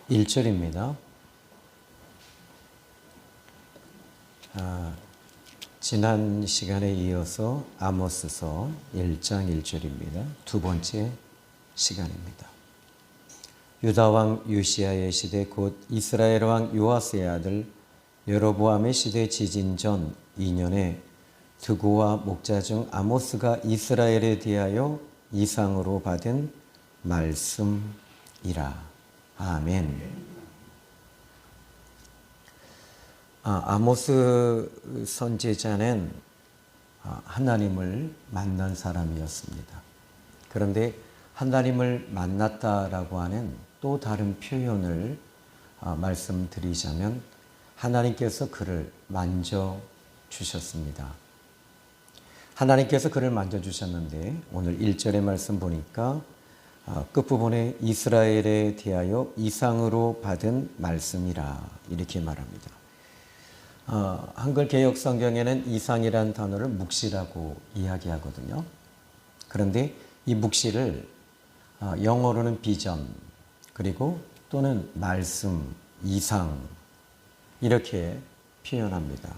1절입니다. 지난 시간에 이어서 아모스서 1장 1절입니다. 두 번째 시간입니다. 유다 왕 요시야의 시대 곧 이스라엘 왕 요아스의 아들 여로보암의 시대 지진 전 2년에 드고와 목자 중 아모스가 이스라엘에 대하여 이상으로 받은 말씀이라. 아멘. 아모스 선지자는 하나님을 만난 사람이었습니다. 그런데 하나님을 만났다라고 하는 또 다른 표현을 말씀드리자면 하나님께서 그를 만져주셨습니다. 하나님께서 그를 만져주셨는데 오늘 1절의 말씀 보니까 끝부분에 이스라엘에 대하여 이상으로 받은 말씀이라 이렇게 말합니다. 한글 개역 성경에는 이상이라는 단어를 묵시라고 이야기하거든요. 그런데 이 묵시를 영어로는 비전 그리고 또는 말씀, 이상 이렇게 표현합니다.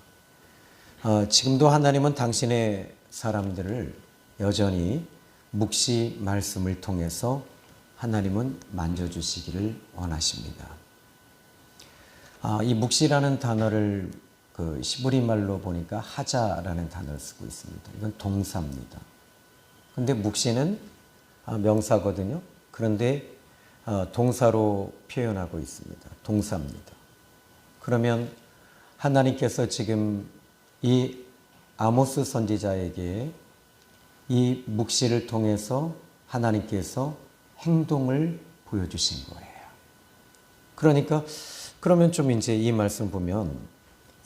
지금도 하나님은 당신의 사람들을 여전히 묵시 말씀을 통해서 하나님은 만져주시기를 원하십니다. 이 묵시라는 단어를 그 시브리 말로 보니까 하자라는 단어를 쓰고 있습니다. 이건 동사입니다. 그런데 묵시는 명사거든요. 그런데 동사로 표현하고 있습니다. 동사입니다. 그러면 하나님께서 지금 이 아모스 선지자에게 이 묵시를 통해서 하나님께서 행동을 보여주신 거예요. 그러니까 그러면 좀 이제 이 말씀 보면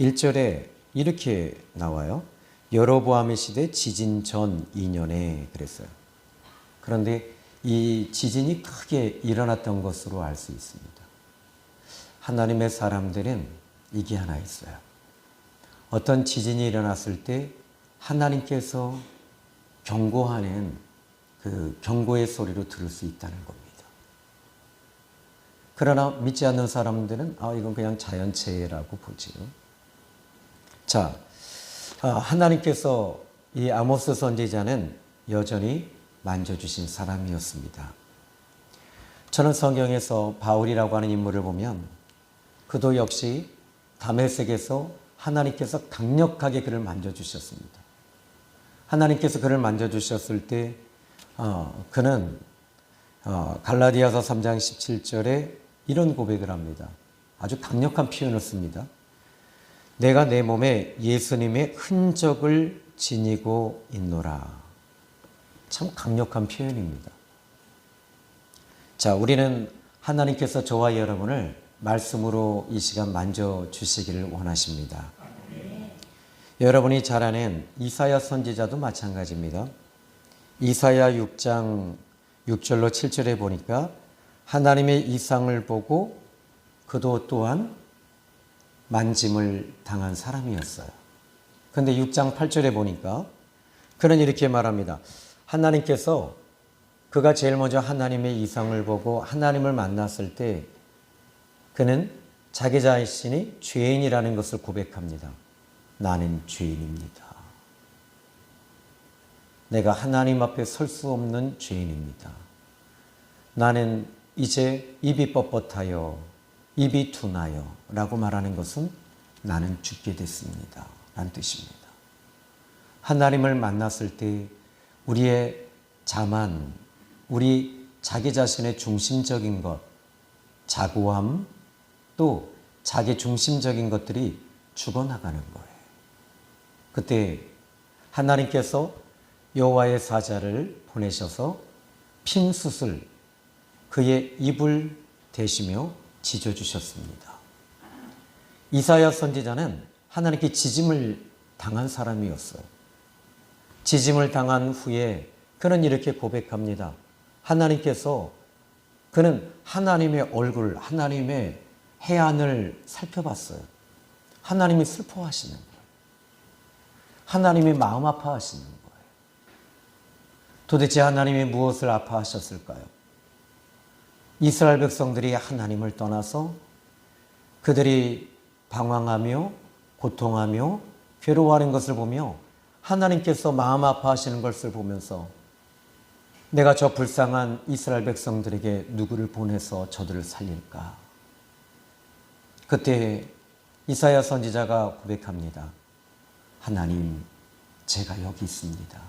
1절에 이렇게 나와요. 여로보암의 시대 지진 전 2년에 그랬어요. 그런데 이 지진이 크게 일어났던 것으로 알 수 있습니다. 하나님의 사람들은 이게 하나 있어요. 어떤 지진이 일어났을 때 하나님께서 경고하는 그 경고의 소리로 들을 수 있다는 겁니다. 그러나 믿지 않는 사람들은 이건 그냥 자연재해라고 보지요. 자, 하나님께서 이 아모스 선지자는 여전히 만져주신 사람이었습니다. 저는 성경에서 바울이라고 하는 인물을 보면 그도 역시 다메섹에서 하나님께서 강력하게 그를 만져주셨습니다. 하나님께서 그를 만져주셨을 때 그는 갈라디아서 3장 17절에 이런 고백을 합니다. 아주 강력한 표현을 씁니다. 내가 내 몸에 예수님의 흔적을 지니고 있노라. 참 강력한 표현입니다. 자, 우리는 하나님께서 저와 여러분을 말씀으로 이 시간 만져주시기를 원하십니다. 여러분이 잘 아는 이사야 선지자도 마찬가지입니다. 이사야 6장 6절로 7절에 보니까 하나님의 이상을 보고 그도 또한 만짐을 당한 사람이었어요. 그런데 6장 8절에 보니까 그는 이렇게 말합니다. 하나님께서 그가 제일 먼저 하나님의 이상을 보고 하나님을 만났을 때 그는 자기 자신이 죄인이라는 것을 고백합니다. 나는 죄인입니다. 내가 하나님 앞에 설 수 없는 죄인입니다. 나는 이제 입이 뻣뻣하여 입이 둔하여 라고 말하는 것은 나는 죽게 됐습니다. 라는 뜻입니다. 하나님을 만났을 때 우리의 자만, 우리 자기 자신의 중심적인 것, 자고함, 또 자기 중심적인 것들이 죽어나가는 거예요. 그때 하나님께서 여호와의 사자를 보내셔서 핀 숯을 그의 입을 대시며 지져주셨습니다. 이사야 선지자는 하나님께 지짐을 당한 사람이었어요. 지짐을 당한 후에 그는 이렇게 고백합니다. 하나님께서 그는 하나님의 얼굴, 하나님의 해안을 살펴봤어요. 하나님이 슬퍼하시는 거예요. 하나님이 마음 아파하시는 거예요. 도대체 하나님이 무엇을 아파하셨을까요? 이스라엘 백성들이 하나님을 떠나서 그들이 방황하며 고통하며 괴로워하는 것을 보며 하나님께서 마음 아파하시는 것을 보면서 내가 저 불쌍한 이스라엘 백성들에게 누구를 보내서 저들을 살릴까? 그때 이사야 선지자가 고백합니다. 하나님, 제가 여기 있습니다.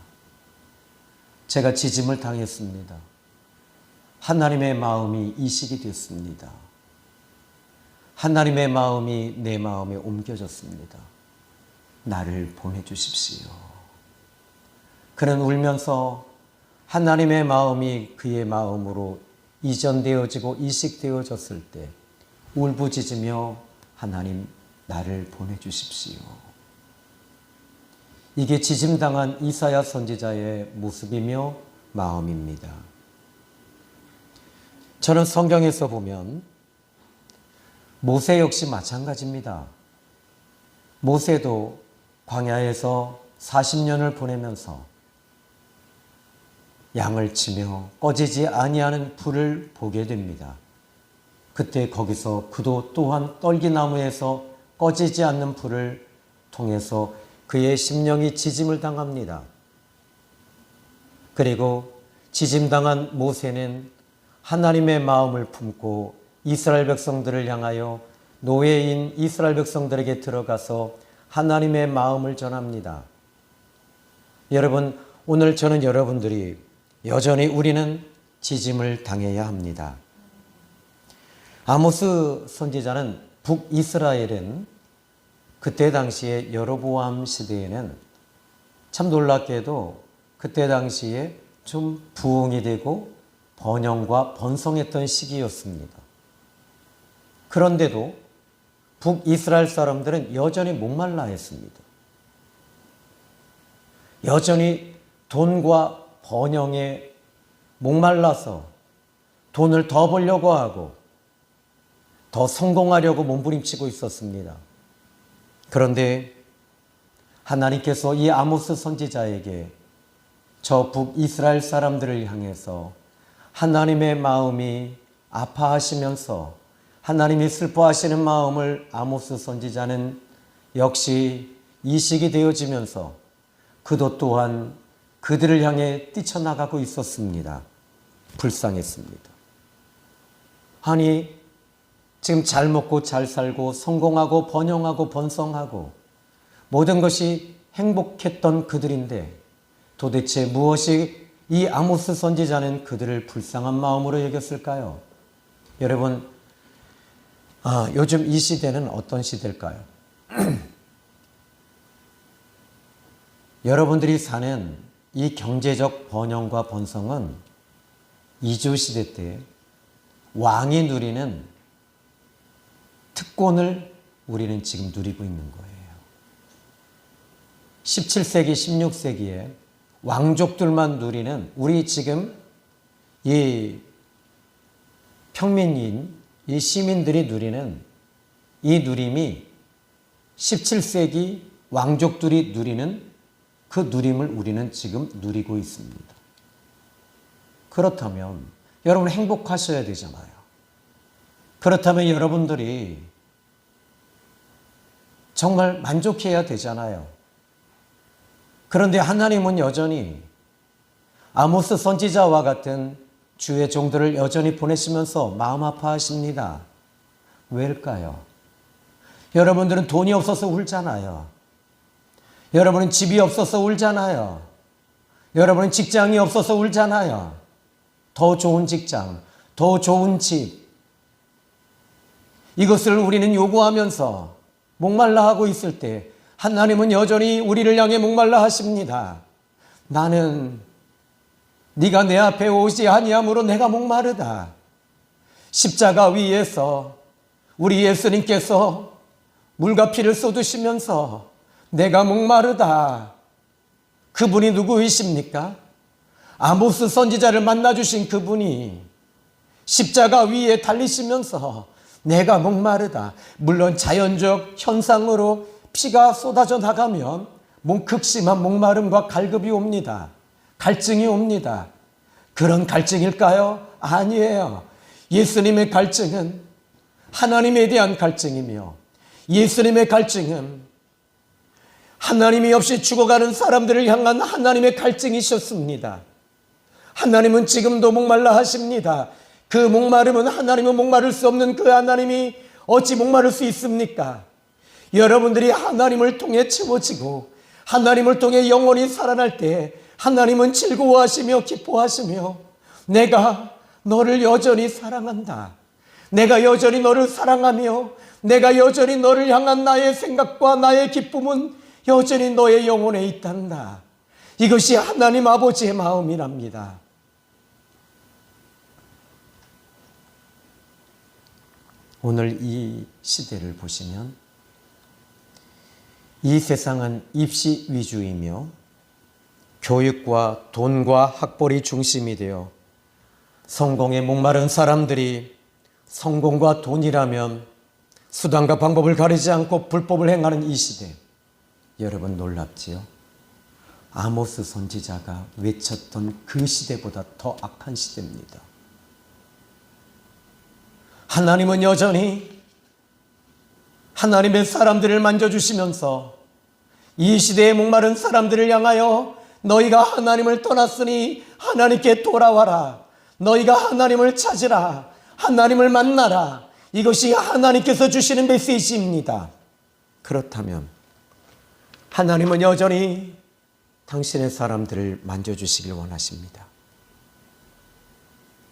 제가 지짐을 당했습니다. 하나님의 마음이 이식이 됐습니다. 하나님의 마음이 내 마음에 옮겨졌습니다. 나를 보내주십시오. 그는 울면서 하나님의 마음이 그의 마음으로 이전되어지고 이식되어졌을 때 울부짖으며 하나님, 나를 보내주십시오. 이게 지짐당한 이사야 선지자의 모습이며 마음입니다. 저는 성경에서 보면 모세 역시 마찬가지입니다. 모세도 광야에서 40년을 보내면서 양을 치며 꺼지지 아니하는 불을 보게 됩니다. 그때 거기서 그도 또한 떨기나무에서 꺼지지 않는 불을 통해서 그의 심령이 지짐을 당합니다. 그리고 지짐당한 모세는 하나님의 마음을 품고 이스라엘 백성들을 향하여 노예인 이스라엘 백성들에게 들어가서 하나님의 마음을 전합니다. 여러분, 오늘 저는 여러분들이 여전히 우리는 지짐을 당해야 합니다. 아모스 선지자는 북이스라엘은 그때 당시에 여로보암 시대에는 참 놀랍게도 그때 당시에 좀 부흥이 되고 번영과 번성했던 시기였습니다. 그런데도 북이스라엘 사람들은 여전히 목말라 했습니다. 여전히 돈과 번영에 목말라서 돈을 더 벌려고 하고 더 성공하려고 몸부림치고 있었습니다. 그런데 하나님께서 이 아모스 선지자에게 저 북이스라엘 사람들을 향해서 하나님의 마음이 아파하시면서 하나님이 슬퍼하시는 마음을 아모스 선지자는 역시 이식이 되어지면서 그도 또한 그들을 향해 뛰쳐나가고 있었습니다. 불쌍했습니다. 아니, 지금 잘 먹고 잘 살고 성공하고 번영하고 번성하고 모든 것이 행복했던 그들인데 도대체 무엇이 이 아모스 선지자는 그들을 불쌍한 마음으로 여겼을까요? 여러분, 요즘 이 시대는 어떤 시대일까요? 여러분들이 사는 이 경제적 번영과 번성은 이주시대 때 왕이 누리는 특권을 우리는 지금 누리고 있는 거예요. 17세기, 16세기에 왕족들만 누리는 우리 지금 이 평민인 이 시민들이 누리는 이 누림이 17세기 왕족들이 누리는 그 누림을 우리는 지금 누리고 있습니다. 그렇다면 여러분 행복하셔야 되잖아요. 그렇다면 여러분들이 정말 만족해야 되잖아요. 그런데 하나님은 여전히 아모스 선지자와 같은 주의 종들을 여전히 보내시면서 마음 아파하십니다. 왜일까요? 여러분들은 돈이 없어서 울잖아요. 여러분은 집이 없어서 울잖아요. 여러분은 직장이 없어서 울잖아요. 더 좋은 직장, 더 좋은 집, 이것을 우리는 요구하면서 목말라 하고 있을 때 하나님은 여전히 우리를 향해 목말라 하십니다. 나는 네가 내 앞에 오지 아니함으로 내가 목마르다. 십자가 위에서 우리 예수님께서 물과 피를 쏟으시면서 내가 목마르다. 그분이 누구이십니까? 아모스 선지자를 만나주신 그분이 십자가 위에 달리시면서 내가 목마르다. 물론 자연적 현상으로 피가 쏟아져 나가면 극심한 목마름과 갈급이 옵니다. 갈증이 옵니다. 그런 갈증일까요? 아니에요. 예수님의 갈증은 하나님에 대한 갈증이며, 예수님의 갈증은 하나님이 없이 죽어가는 사람들을 향한 하나님의 갈증이셨습니다. 하나님은 지금도 목말라 하십니다. 그 목마름은 하나님은 목마를 수 없는 그 하나님이 어찌 목마를 수 있습니까? 여러분들이 하나님을 통해 채워지고 하나님을 통해 영원히 살아날 때 하나님은 즐거워하시며 기뻐하시며, 내가 너를 여전히 사랑한다, 내가 여전히 너를 사랑하며 내가 여전히 너를 향한 나의 생각과 나의 기쁨은 여전히 너의 영혼에 있단다. 이것이 하나님 아버지의 마음이랍니다. 오늘 이 시대를 보시면 이 세상은 입시 위주이며 교육과 돈과 학벌이 중심이 되어 성공에 목마른 사람들이 성공과 돈이라면 수단과 방법을 가리지 않고 불법을 행하는 이 시대, 여러분 놀랍지요? 아모스 선지자가 외쳤던 그 시대보다 더 악한 시대입니다. 하나님은 여전히 하나님의 사람들을 만져주시면서 이 시대에 목마른 사람들을 향하여 너희가 하나님을 떠났으니 하나님께 돌아와라, 너희가 하나님을 찾으라, 하나님을 만나라, 이것이 하나님께서 주시는 메시지입니다. 그렇다면 하나님은 여전히 당신의 사람들을 만져주시길 원하십니다.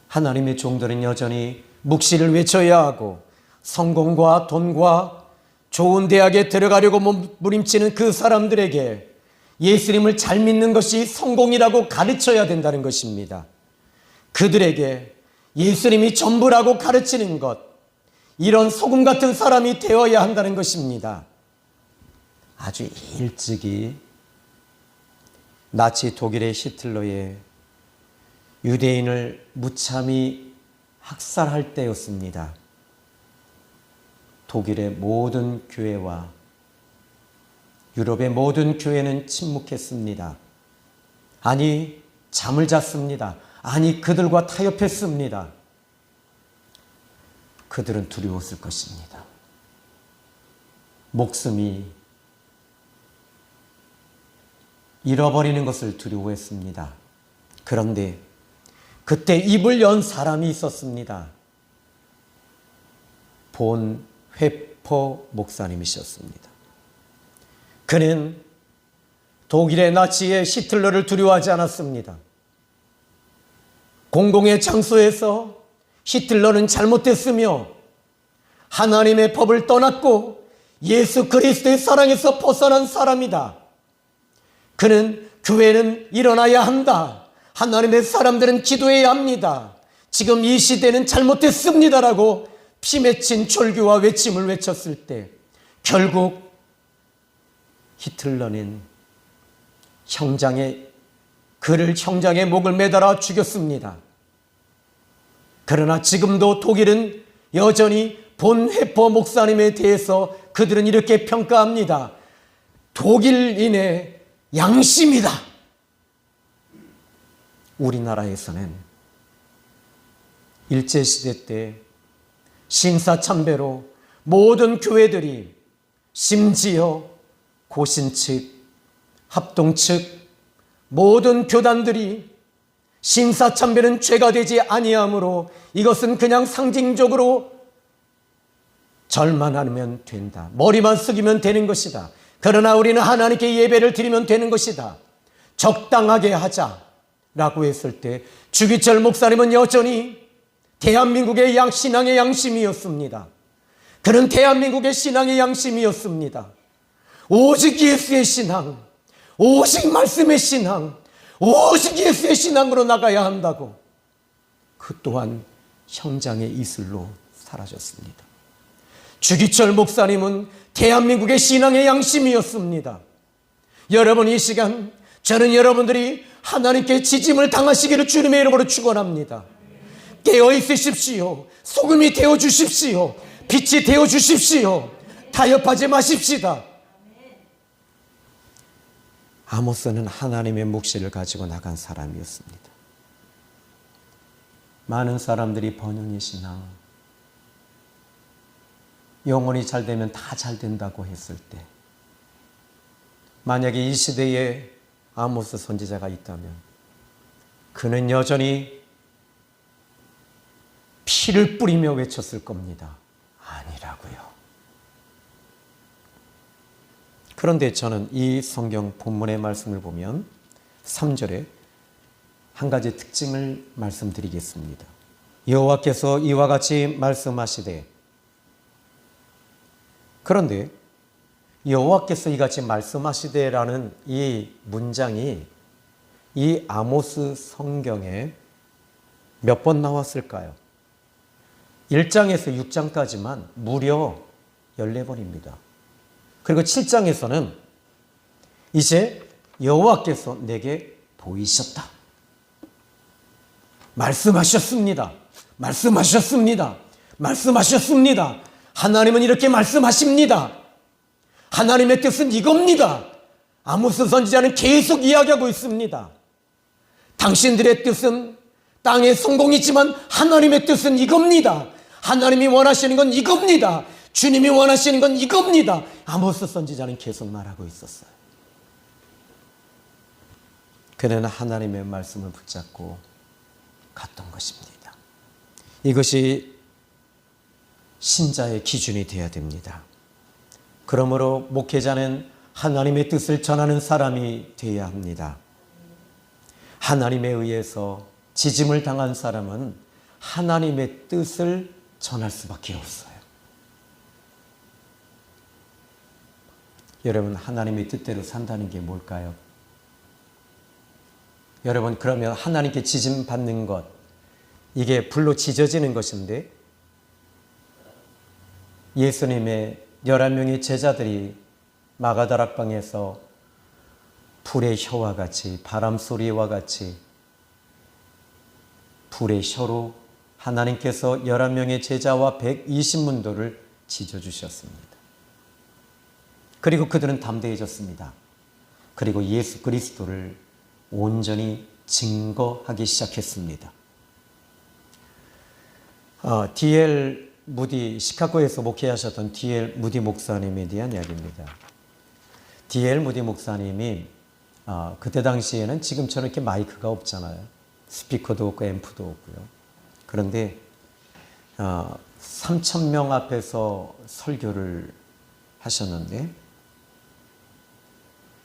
하나님의 종들은 여전히 묵시를 외쳐야 하고 성공과 돈과 좋은 대학에 들어가려고 몸부림치는 그 사람들에게 예수님을 잘 믿는 것이 성공이라고 가르쳐야 된다는 것입니다. 그들에게 예수님이 전부라고 가르치는 것, 이런 소금 같은 사람이 되어야 한다는 것입니다. 아주 일찍이 나치 독일의 히틀러의 유대인을 무참히 학살할 때였습니다. 독일의 모든 교회와 유럽의 모든 교회는 침묵했습니다. 아니, 잠을 잤습니다. 아니, 그들과 타협했습니다. 그들은 두려웠을 것입니다. 목숨이 잃어버리는 것을 두려워했습니다. 그런데 그때 입을 연 사람이 있었습니다. 본 회포 목사님이셨습니다. 그는 독일의 나치의 히틀러를 두려워하지 않았습니다. 공공의 장소에서 히틀러는 잘못됐으며 하나님의 법을 떠났고 예수 그리스도의 사랑에서 벗어난 사람이다. 그는 교회는 일어나야 한다, 하나님의 사람들은 기도해야 합니다, 지금 이 시대는 잘못됐습니다라고 피 맺힌 졸교와 외침을 외쳤을 때 결국 히틀러는 그를 형장의 목을 매달아 죽였습니다. 그러나 지금도 독일은 여전히 본 회포 목사님에 대해서 그들은 이렇게 평가합니다. 독일인의 양심이다. 우리나라에서는 일제시대 때 신사참배로 모든 교회들이, 심지어 고신 측, 합동 측 모든 교단들이 신사참배는 죄가 되지 아니하므로 이것은 그냥 상징적으로 절만 하면 된다, 머리만 숙이면 되는 것이다, 그러나 우리는 하나님께 예배를 드리면 되는 것이다, 적당하게 하자라고 했을 때 주기철 목사님은 여전히 대한민국의 신앙의 양심이었습니다. 그는 대한민국의 신앙의 양심이었습니다. 오직 예수의 신앙, 오직 말씀의 신앙, 오직 예수의 신앙으로 나가야 한다고 그 또한 형장의 이슬로 사라졌습니다. 주기철 목사님은 대한민국의 신앙의 양심이었습니다. 여러분, 이 시간 저는 여러분들이 하나님께 지짐을 당하시기를 주님의 이름으로 축원합니다. 깨어 있으십시오. 소금이 되어 주십시오. 빛이 되어 주십시오. 타협하지 마십시다. 아모스는 하나님의 묵시를 가지고 나간 사람이었습니다. 많은 사람들이 번영이시나 영혼이 잘 되면 다 잘 된다고 했을 때 만약에 이 시대에 아모스 선지자가 있다면 그는 여전히 피를 뿌리며 외쳤을 겁니다. 아니라고요. 그런데 저는 이 성경 본문의 말씀을 보면 3절에 한 가지 특징을 말씀드리겠습니다. 여호와께서 이와 같이 말씀하시되, 그런데 여호와께서 이같이 말씀하시되라는 이 문장이 이 아모스 성경에 몇 번 나왔을까요? 1장에서 6장까지만 무려 14번입니다. 그리고 7장에서는 이제 여호와께서 내게 보이셨다. 말씀하셨습니다. 말씀하셨습니다. 말씀하셨습니다. 하나님은 이렇게 말씀하십니다. 하나님의 뜻은 이겁니다. 아모스 선지자는 계속 이야기하고 있습니다. 당신들의 뜻은 땅의 성공이지만 하나님의 뜻은 이겁니다. 하나님이 원하시는 건 이겁니다. 주님이 원하시는 건 이겁니다. 아모스 선지자는 계속 말하고 있었어요. 그는 하나님의 말씀을 붙잡고 갔던 것입니다. 이것이 신자의 기준이 되어야 됩니다. 그러므로 목회자는 하나님의 뜻을 전하는 사람이 되어야 합니다. 하나님에 의해서 지짐을 당한 사람은 하나님의 뜻을 전할 수밖에 없어요. 여러분, 하나님의 뜻대로 산다는 게 뭘까요? 여러분, 그러면 하나님께 지짐 받는 것, 이게 불로 지져지는 것인데, 예수님의 11명의 제자들이 마가다락방에서 불의 혀와 같이, 바람 소리와 같이 불의 혀로 하나님께서 11명의 제자와 120문도를 지져주셨습니다. 그리고 그들은 담대해졌습니다. 그리고 예수 그리스도를 온전히 증거하기 시작했습니다. D.L. 무디, 시카고에서 목회하셨던 D.L. 무디 목사님에 대한 이야기입니다. D.L. 무디 목사님이 그때 당시에는 지금처럼 이렇게 마이크가 없잖아요. 스피커도 없고 앰프도 없고요. 그런데 3,000명 앞에서 설교를 하셨는데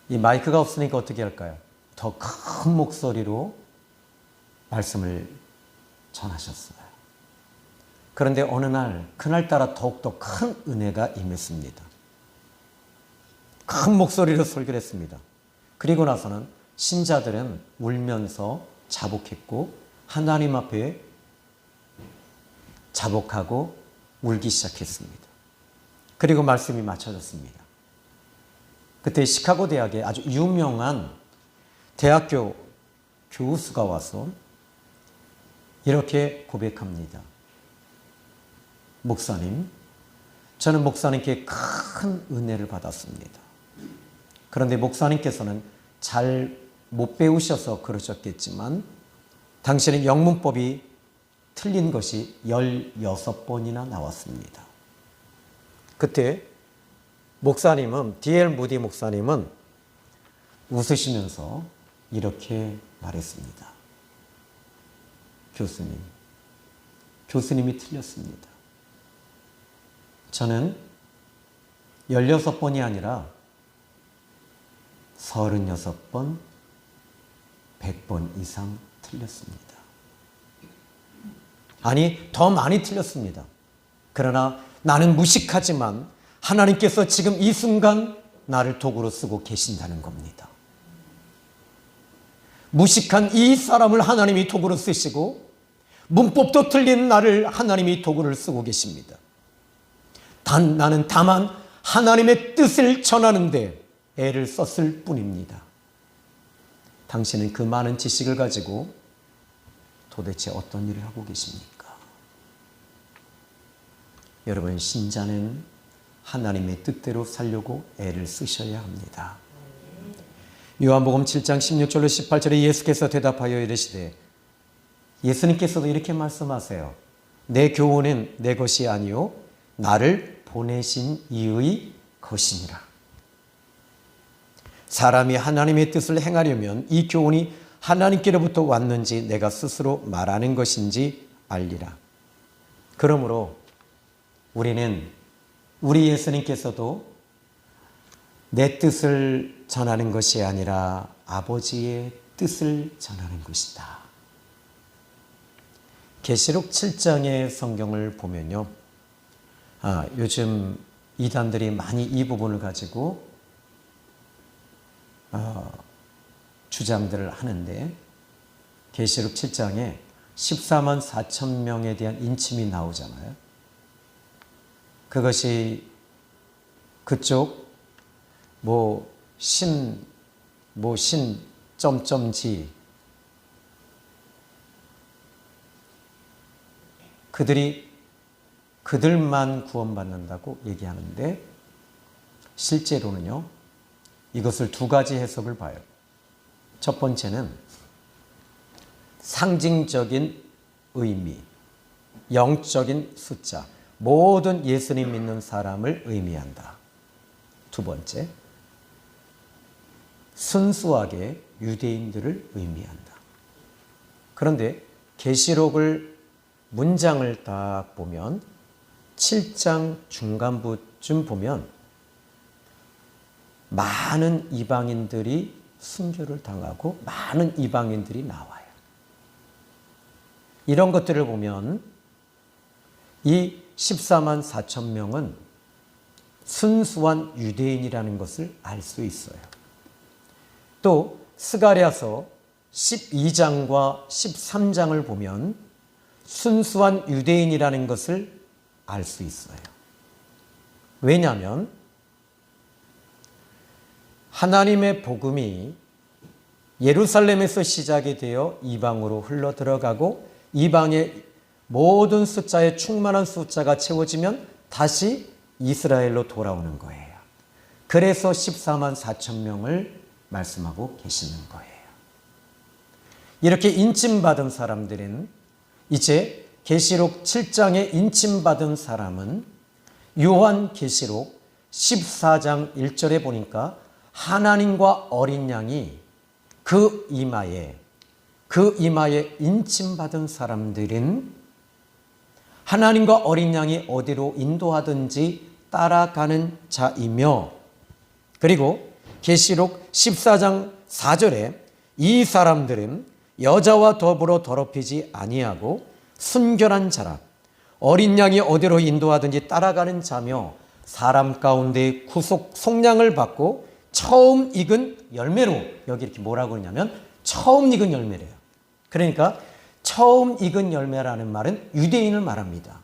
이 마이크가 없으니까 어떻게 할까요? 더 큰 목소리로 말씀을 전하셨어요. 그런데 어느 날, 그날따라 더욱더 큰 은혜가 임했습니다. 큰 목소리로 설교를 했습니다. 그리고 나서는 신자들은 울면서 자복했고 하나님 앞에 자복하고 울기 시작했습니다. 그리고 말씀이 맞춰졌습니다. 그때 시카고 대학에 아주 유명한 대학교 교수가 와서 이렇게 고백합니다. 목사님, 저는 목사님께 큰 은혜를 받았습니다. 그런데 목사님께서는 잘 못 배우셔서 그러셨겠지만 당신의 영문법이 틀린 것이 16번이나 나왔습니다. 그때 목사님은, D.L. 무디 목사님은 웃으시면서 이렇게 말했습니다. 교수님이 틀렸습니다. 저는 16번이 아니라 36번, 100번 이상 틀렸습니다. 아니, 더 많이 틀렸습니다. 그러나 나는 무식하지만 하나님께서 지금 이 순간 나를 도구로 쓰고 계신다는 겁니다. 무식한 이 사람을 하나님이 도구로 쓰시고 문법도 틀린 나를 하나님이 도구를 쓰고 계십니다. 나는 다만 하나님의 뜻을 전하는데 애를 썼을 뿐입니다. 당신은 그 많은 지식을 가지고 도대체 어떤 일을 하고 계십니까? 여러분, 신자는 하나님의 뜻대로 살려고 애를 쓰셔야 합니다. 요한복음 7장 16절로 18절에 예수께서 대답하여 이르시되 예수님께서도 이렇게 말씀하세요. 내 교훈은 내 것이 아니요 나를 보내신 이의 것이니라. 사람이 하나님의 뜻을 행하려면 이 교훈이 하나님께로부터 왔는지 내가 스스로 말하는 것인지 알리라. 그러므로 우리는 우리 예수님께서도 내 뜻을 전하는 것이 아니라 아버지의 뜻을 전하는 것이다. 계시록 7장의 성경을 보면요. 요즘 이단들이 많이 이 부분을 가지고 주장들을 하는데 계시록 7장에 14만 4천 명에 대한 인침이 나오잖아요. 그것이 그쪽 신 점점지 그들만 구원받는다고 얘기하는데 실제로는요. 이것을 두 가지 해석을 봐요. 첫 번째는 상징적인 의미, 영적인 숫자, 모든 예수님 믿는 사람을 의미한다. 두 번째, 순수하게 유대인들을 의미한다. 그런데 계시록을 문장을 딱 보면 7장 중간부쯤 보면 많은 이방인들이 순교를 당하고 많은 이방인들이 나와요. 이런 것들을 보면 이 14만 4천 명은 순수한 유대인이라는 것을 알 수 있어요. 또 스가랴서 12장과 13장을 보면 순수한 유대인이라는 것을 알 수 있어요. 왜냐하면 하나님의 복음이 예루살렘에서 시작이 되어 이방으로 흘러 들어가고 이방의 모든 숫자에 충만한 숫자가 채워지면 다시 이스라엘로 돌아오는 거예요. 그래서 14만 4천 명을 말씀하고 계시는 거예요. 이렇게 인침받은 사람들은 이제 계시록 7장에 인침받은 사람은 요한계시록 14장 1절에 보니까 하나님과 어린 양이 그 이마에 인침받은 사람들은 하나님과 어린 양이 어디로 인도하든지 따라가는 자이며, 그리고 계시록 14장 4절에 이 사람들은 여자와 더불어 더럽히지 아니하고 순결한 자라, 어린 양이 어디로 인도하든지 따라가는 자며 사람 가운데 구속 속량을 받고 처음 익은 열매로, 여기 이렇게 뭐라고 그러냐면 처음 익은 열매래요. 그러니까 처음 익은 열매라는 말은 유대인을 말합니다.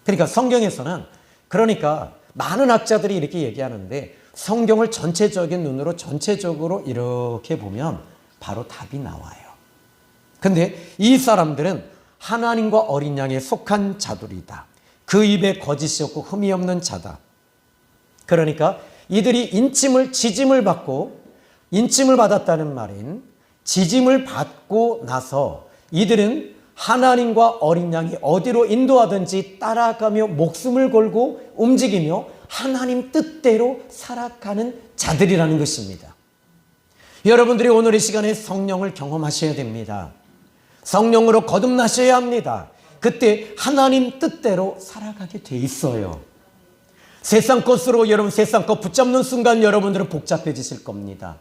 그러니까 성경에서는, 그러니까 많은 학자들이 이렇게 얘기하는데 성경을 전체적인 눈으로 전체적으로 이렇게 보면 바로 답이 나와요. 근데 이 사람들은 하나님과 어린 양에 속한 자들이다. 그 입에 거짓이 없고 흠이 없는 자다. 그러니까 이들이 지짐을 받았다는 말인 지짐을 받고 나서 이들은 하나님과 어린 양이 어디로 인도하든지 따라가며 목숨을 걸고 움직이며 하나님 뜻대로 살아가는 자들이라는 것입니다. 여러분들이 오늘 이 시간에 성령을 경험하셔야 됩니다. 성령으로 거듭나셔야 합니다. 그때 하나님 뜻대로 살아가게 돼 있어요. 세상 것으로 여러분 세상 것 붙잡는 순간 여러분들은 복잡해지실 겁니다.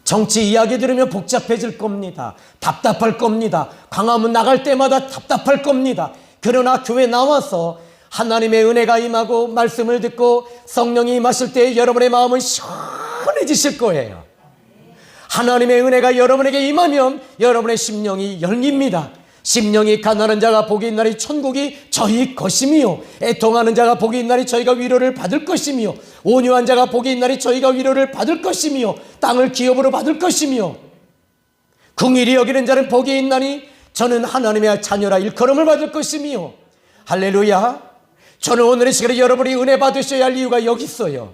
정치 이야기 들으면 복잡해질 겁니다. 답답할 겁니다. 광화문 나갈 때마다 답답할 겁니다. 그러나 교회 나와서 하나님의 은혜가 임하고 말씀을 듣고 성령이 임하실 때 여러분의 마음은 시원해지실 거예요. 하나님의 은혜가 여러분에게 임하면 여러분의 심령이 열립니다. 심령이 가난한 자가 복이 있나니 천국이 저희 것이며, 애통하는 자가 복이 있나니 저희가 위로를 받을 것이며, 온유한 자가 복이 있나니 저희가 위로를 받을 것이며, 땅을 기업으로 받을 것이며, 긍휼히 여기는 자는 복이 있나니 저는 하나님의 자녀라 일컬음을 받을 것이며. 할렐루야. 저는 오늘 이 시간에 여러분이 은혜 받으셔야 할 이유가 여기 있어요.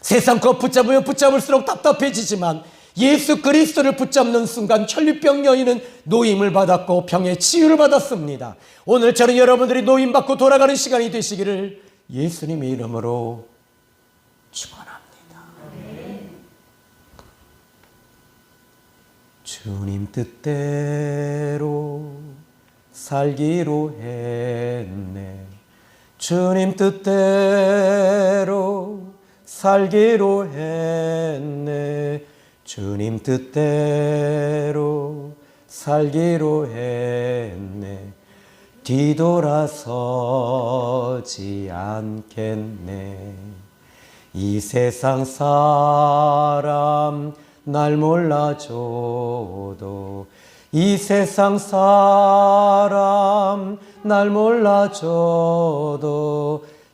세상 것 붙잡으면 붙잡을수록 답답해지지만 예수 그리스도를 붙잡는 순간 혈류병 여인은 노임을 받았고 병의 치유를 받았습니다. 오늘처럼 여러분들이 노임받고 돌아가는 시간이 되시기를 예수님의 이름으로 축원합니다. 주님 뜻대로 살기로 했네. 주님 뜻대로 살기로 했네. 주님 뜻대로 살기로 했네. 뒤돌아서지 않겠네. 이 세상 사람 날 몰라줘도, 이 세상 사람 날 몰라줘도,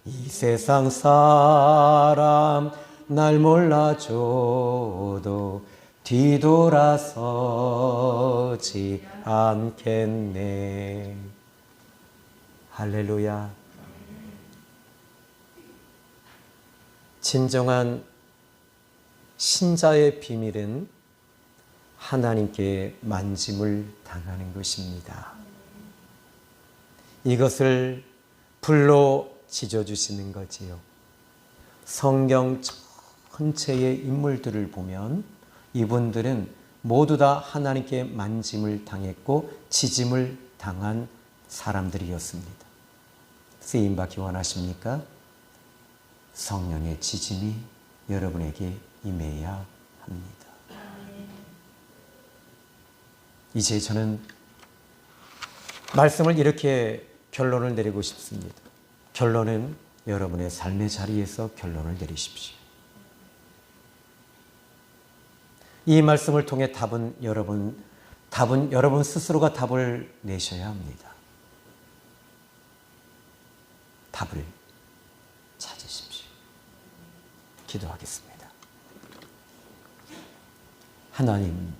이 세상 사람 날 몰라줘도 뒤돌아서지 않겠네. 할렐루야. 진정한 신자의 비밀은 하나님께 만짐을 당하는 것입니다. 이것을 불로 지져주시는 거지요. 성경 전체의 인물들을 보면 이분들은 모두 다 하나님께 만짐을 당했고 지짐을 당한 사람들이었습니다. 쓰임받기 원하십니까? 성령의 지짐이 여러분에게 임해야 합니다. 이제 저는 말씀을 이렇게 결론을 내리고 싶습니다. 결론은 여러분의 삶의 자리에서 결론을 내리십시오. 이 말씀을 통해 답은 여러분 스스로가 답을 내셔야 합니다. 답을 찾으십시오. 기도하겠습니다. 하나님,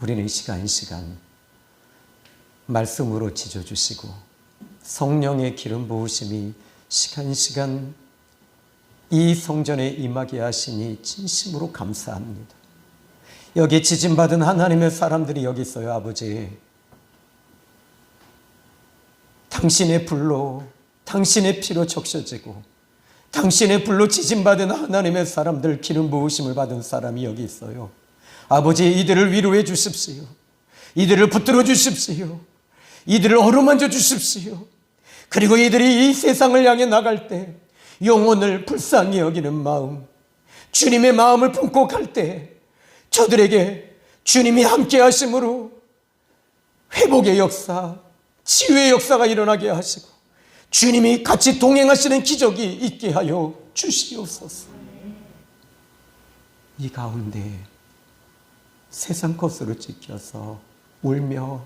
우리는 이 시간 말씀으로 지져주시고 성령의 기름 부으심이 시간 이 성전에 임하게 하시니 진심으로 감사합니다. 여기 지짐받은 하나님의 사람들이 여기 있어요. 아버지, 당신의 불로, 당신의 피로 적셔지고 당신의 불로 지짐받은 하나님의 사람들, 기름 부으심을 받은 사람이 여기 있어요. 아버지, 이들을 위로해 주십시오. 이들을 붙들어 주십시오. 이들을 어루만져 주십시오. 그리고 이들이 이 세상을 향해 나갈 때 영혼을 불쌍히 여기는 마음, 주님의 마음을 품고 갈 때 저들에게 주님이 함께 하심으로 회복의 역사, 치유의 역사가 일어나게 하시고 주님이 같이 동행하시는 기적이 있게 하여 주시옵소서. 이 가운데 세상 것으로 지켜서 울며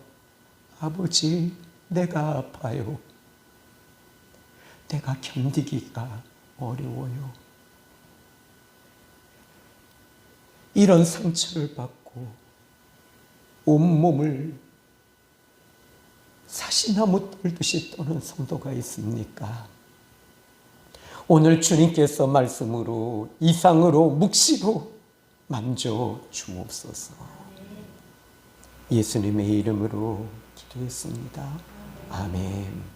아버지, 내가 아파요. 내가 견디기가 어려워요. 이런 상처를 받고 온몸을 사시나무 떨듯이 떠는 성도가 있습니까? 오늘 주님께서 말씀으로, 이상으로, 묵시로 만져 주옵소서. 예수님의 이름으로 기도했습니다. 아멘.